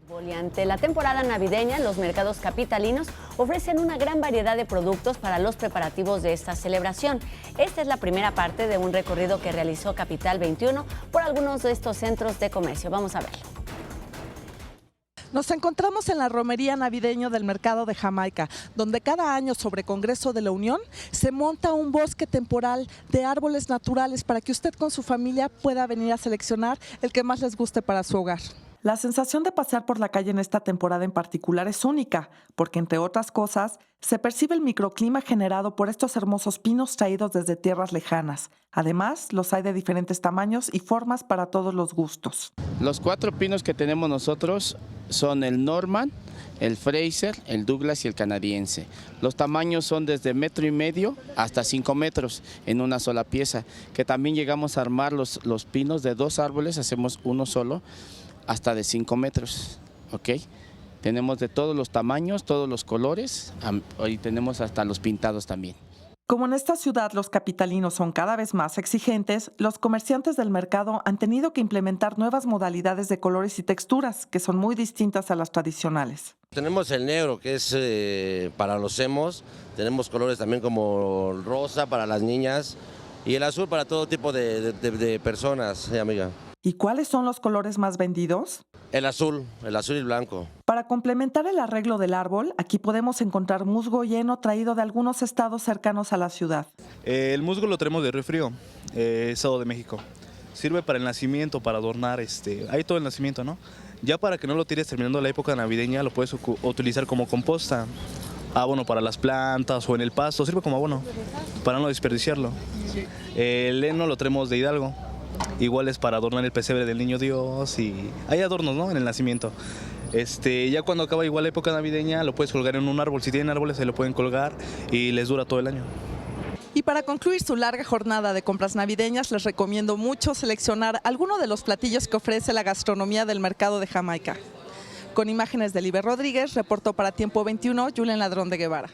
Ante la temporada navideña, los mercados capitalinos ofrecen una gran variedad de productos para los preparativos de esta celebración. Esta es la primera parte de un recorrido que realizó Capital 21 por algunos de estos centros de comercio. Vamos a verlo. Nos encontramos en la romería navideño del mercado de Jamaica, donde cada año sobre Congreso de la Unión se monta un bosque temporal de árboles naturales para que usted con su familia pueda venir a seleccionar el que más les guste para su hogar. La sensación de pasear por la calle en esta temporada en particular es única, porque entre otras cosas, se percibe el microclima generado por estos hermosos pinos traídos desde tierras lejanas. Además, los hay de diferentes tamaños y formas para todos los gustos. Los 4 pinos que tenemos nosotros son el Norman, el Fraser, el Douglas y el canadiense. Los tamaños son desde 1,5 metros hasta 5 metros en una sola pieza, que también llegamos a armar los pinos de 2 árboles, hacemos uno solo, hasta de 5 metros, ¿ok? Tenemos de todos los tamaños, todos los colores, hoy tenemos hasta los pintados también. Como en esta ciudad los capitalinos son cada vez más exigentes, los comerciantes del mercado han tenido que implementar nuevas modalidades de colores y texturas que son muy distintas a las tradicionales. Tenemos el negro, que es para los emos, tenemos colores también como rosa para las niñas y el azul para todo tipo de personas, amiga. ¿Y cuáles son los colores más vendidos? El azul y blanco. Para complementar el arreglo del árbol, aquí podemos encontrar musgo y heno traído de algunos estados cercanos a la ciudad. El musgo lo tenemos de Río Frío, Estado de México. Sirve para el nacimiento, para adornar, hay todo el nacimiento, ¿no? Ya para que no lo tires terminando la época navideña, lo puedes utilizar como composta. Abono para las plantas o en el pasto, sirve como abono, para no desperdiciarlo. El heno lo tenemos de Hidalgo. Igual es para adornar el pesebre del niño Dios y hay adornos, ¿no? En el nacimiento. Ya cuando acaba igual la época navideña lo puedes colgar en un árbol. Si tienen árboles se lo pueden colgar y les dura todo el año. Y para concluir su larga jornada de compras navideñas, les recomiendo mucho seleccionar alguno de los platillos que ofrece la gastronomía del mercado de Jamaica. Con imágenes de Liber Rodríguez, reportó para Tiempo 21, Julen Ladrón de Guevara.